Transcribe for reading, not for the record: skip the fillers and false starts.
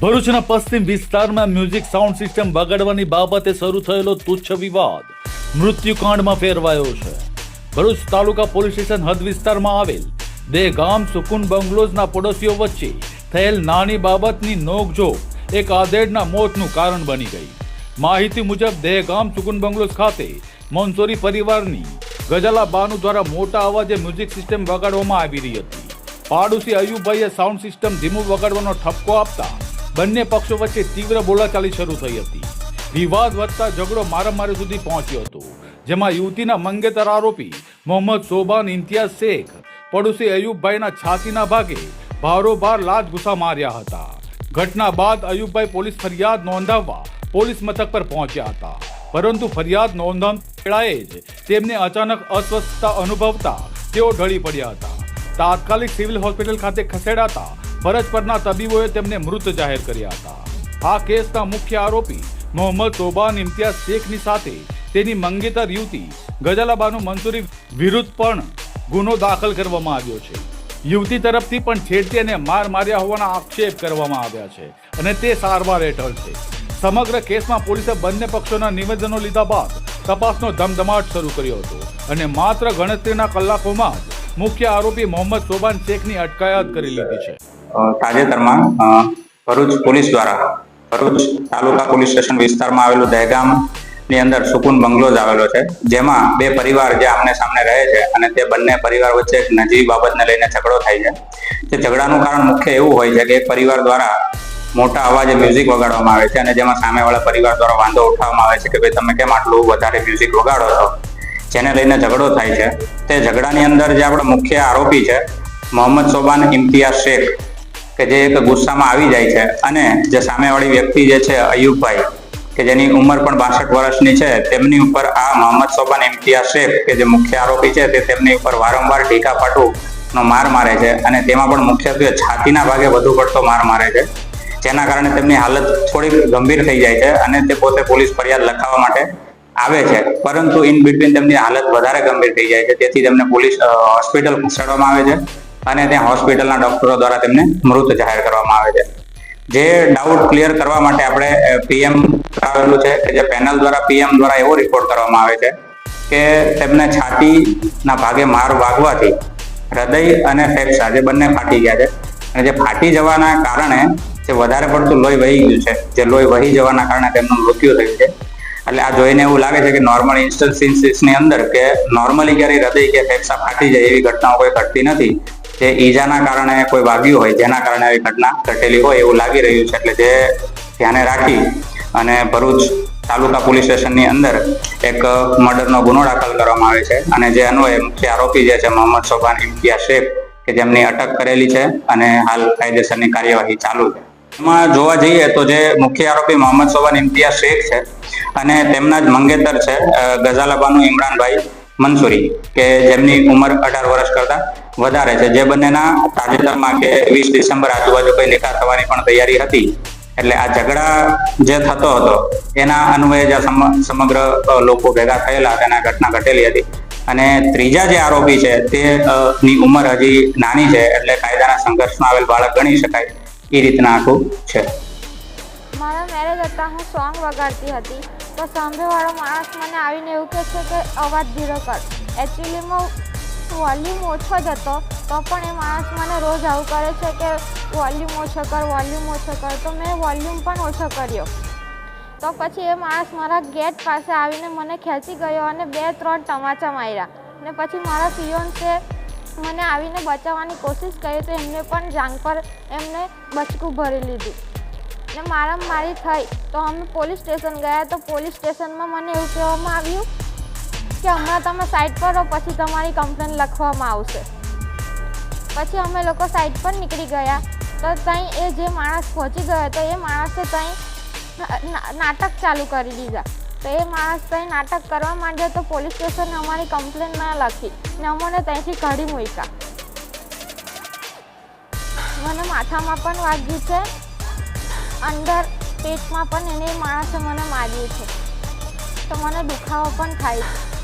ભરૂચના પશ્ચિમ વિસ્તારમાં મ્યુઝિક સાઉન્ડ સિસ્ટમ વગાડવાની બાબતે શરૂ થયેલો તુચ્છ વિવાદ મૃત્યુકાંડમાં ફેરવાયો છે। ભરૂચ તાલુકા પોલીસ સ્ટેશન હદ વિસ્તારમાં આવેલ દહેગામ સુકુન બંગલોઝના પડોશીઓ વચ્ચે થયેલ નાની બાબતની નોકઝોક એક આધેડના મોતનું કારણ બની ગઈ। માહિતી મુજબ દહેગામ સુકુન બંગલોઝ ખાતે મંસોરી પરિવારની ગજાલા બાનુ દ્વારા મોટા અવાજે મ્યુઝિક સિસ્ટમ વગાડવામાં આવી રહી હતી। પાડોશી અયુબભાઈએ સાઉન્ડ સિસ્ટમ ધીમું વગાડવાનો ઠપકો આપતા બંને પક્ષો વચ્ચે તીવ્ર બોલાચાલી શરૂ થઈ હતી। વિવાદ વધતા ઝઘડો મારામારી સુધી પહોંચ્યો હતો, જેમાં યુવતીના મંગેતર આરોપી મોહમ્મદ શોબાન ઇમ્તિયાઝ શેખ પડોશી અયુબભાઈના છાતીના ભાગે ભારોભાર લાત ઘુસા માર્યા હતા। ઘટના બાદ અયુબભાઈ પોલીસ ફરિયાદ નોંધાવવા પોલીસ મથક પર પહોંચ્યા હતા, પરંતુ ફરિયાદ નોંધાવતી વેળાએ જ તેમને અચાનક અસ્વસ્થતા અનુભવતા તેઓ ઢળી પડ્યા હતા। તાત્કાલિક સિવિલ હોસ્પિટલ ખાતે ખસેડાતા ફરજ પરના તબીબોએ તેમને મૃત જાહેર કર્યા હતા। આ કેસના મુખ્ય આરોપી મોહમ્મદ શોબાન ઇમ્તિયાઝ શેખની સાથે તેની મંગેતર યુવતી ગજાલાબાનુ મંસૂરી વિરુદ્ધ પણ ગુનો દાખલ કરવામાં આવ્યો છે। યુવતી તરફથી પણ છેડતી અને માર માર્યા હોવાના આક્ષેપ કરવામાં આવ્યા છે અને તે સારવાર હેઠળ છે। સમગ્ર કેસમાં પોલીસે બંને પક્ષોના નિવેદનો લીધા બાદ તપાસનો ધમધમાટ શરૂ કર્યો હતો અને માત્ર ગણતરીના કલાકોમાં જ મુખ્ય આરોપી મોહમ્મદ શોબાન શેખની અટકાયત કરી લીધી છે। તાજેતરમાં ભરૂચ પોલીસ દ્વારા ભરૂચ તાલુકા પોલીસ સ્ટેશન વિસ્તારમાં આવેલું દહેગામની અંદર સુકુન બંગલોઝ આવેલો છે, જેમાં બે પરિવાર જે આમને સામને રહે છે અને તે બંને પરિવાર વચ્ચે એક નજીવી બાબતને લઈને ઝઘડો થાય છે। તે ઝઘડાનું કારણ મુખ્ય એવું હોય છે કે એક પરિવાર દ્વારા મોટા અવાજે મ્યુઝિક વગાડવામાં આવે છે અને જેમાં સામેવાળા પરિવાર દ્વારા વાંધો ઉઠાવવામાં આવે છે કે ભાઈ તમે કેમ આટલું વધારે મ્યુઝિક વગાડો છો, જેને લઈને ઝઘડો થાય છે। તે ઝઘડાની અંદર જે આપણા મુખ્ય આરોપી છે મોહમ્મદ શોબાન ઇમ્તિયાઝ શેખ, કે જે એક ગુસ્સામાં આવી જાય છે અને જે સામેવાળી વ્યક્તિ જે છે અયુબભાઈ, કે જેની ઉંમર પણ 62 વર્ષની છે, તેમની ઉપર આ મોહમ્મદ શોબાન ઇમ્તિયાઝ શેખ કે જે મુખ્ય આરોપી છે તે તેમની ઉપર વારંવાર ટીકા પાટુનો માર મારે છે અને તેમાં પણ મુખ્યત્વે છાતીના ભાગે વધુ પડતો માર મારે છે, જેના કારણે તેમની હાલત થોડીક ગંભીર થઈ જાય છે અને તે પોતે પોલીસ ફરિયાદ લખાવવા માટે આવે છે, પરંતુ ઇન બિટવીન તેમની હાલત વધારે ગંભીર થઈ જાય છે, તેથી તેમને પોલીસ હોસ્પિટલ ખસેડવામાં આવે છે અને ત્યાં હોસ્પિટલના ડોક્ટરો દ્વારા તેમને મૃત જાહેર કરવામાં આવે છે। જે ડાઉટ ક્લિયર કરવા માટે આપણે પીએમ કરાવેલું છે કે જે પેનલ દ્વારા પીએમ દ્વારા એવો રિપોર્ટ કરવામાં આવે છે કે તેમને છાતીના ભાગે માર વાગવાથી હૃદય અને ફેફસા જે બંને ફાટી ગયા છે અને જે ફાટી જવાના કારણે જે વધારે પડતું લોહી વહી ગયું છે, જે લોહી વહી જવાના કારણે તેમનું મૃત્યુ થયું છે। એટલે આ જોઈને એવું લાગે છે કે નોર્મલ ઇન્સ્ટન્સીસની અંદર કે નોર્મલી ક્યારેય હૃદય કે ફેફસા ફાટી જાય એવી ઘટનાઓ કોઈ ઘટતી નથી, જે ઈજાના કારણે કોઈ વાગ્યું હોય જેના કારણે આવી ઘટના ઘટેલી હોય એવું લાગી રહ્યું છે। એટલે જે ધ્યાને રાખી અને ભરૂચ તાલુકા પોલીસ સ્ટેશનની અંદર એક મર્ડરનો ગુનો દાખલ કરવામાં આવે છે અને જે અન્વયે મુખ્ય આરોપી જે છે મોહમ્મદ શોબાન ઇમ્તિયાઝ શેખ કે જેમની અટક કરેલી છે અને હાલ કાયદેસરની કાર્યવાહી ચાલુ છે। એમાં જોવા જઈએ તો જે મુખ્ય આરોપી મોહમ્મદ શોબાન ઇમ્તિયાઝ શેખ છે અને તેમના જ મંગેતર છે ગજાલાબાનુ ઇમરાનભાઈ મંસૂરી, કે જેમની ઉંમર 18 વર્ષ કરતા વધારે છે, જે બંનેના તાજેતરમાં કે 20 ડિસેમ્બર આજુબાજુ કોઈ નિકાહ થવાની પણ તૈયારી હતી। એટલે આ ઝઘડા જે થતો હતો એના અન્વયે જે સમગ્ર લોકો ભેગા થયેલા તેના ઘટના ઘટેલી હતી અને ત્રીજા જે આરોપી છે તેની ઉંમર હજી નાની છે, એટલે કાયદાના સંઘર્ષમાં આવેલ બાળક ગણી શકાય એ રીતના આખું છે। મારા મેરેજ હતા, હું સોંગ વગાડતી હતી તો સાંભળેવાળો માણસ મને આવીને એવું કહે છે કે અવાજ ધીરો કર। એકચ્યુઅલીમાં વોલ્યુમ ઓછો જ હતો તો પણ એ માણસ મને રોજ આવું કરે છે કે વોલ્યુમ ઓછો કર, વોલ્યુમ ઓછો કર, તો મેં વોલ્યુમ પણ ઓછો કર્યો। તો પછી એ માણસ મારા ગેટ પાસે આવીને મને ખેંચી ગયો અને 2-3 તમાચા માર્યા અને પછી મારા ફિયોન્સે મને આવીને બચાવવાની કોશિશ કરી તો એમને પણ જાંઘ પર એમને બચકું ભરી લીધું ને મારામારી થઈ। તો અમે પોલીસ સ્ટેશન ગયા તો પોલીસ સ્ટેશનમાં મને એવું કહેવામાં આવ્યું કે હમણાં તમે સાઇટ પર રહો, પછી તમારી કમ્પ્લેન લખવામાં આવશે। પછી અમે લોકો સાઇટ પર નીકળી ગયા તો ત્યાં એ જે માણસ પહોંચી ગયો તો એ માણસે ત્યાં નાટક ચાલુ કરી દીધા। તો એ માણસ ત્યાં નાટક કરવા માંડ્યો તો પોલીસ સ્ટેશને અમારી કમ્પ્લેન ના લખી ને અમને ત્યાંથી કાઢી મૂક્યા। મને માથામાં પણ વાગ્યું છે, અંદર પેટમાં પણ એને માણસે મને માર્યું છે, તો મને દુખાવો પણ થાય છે।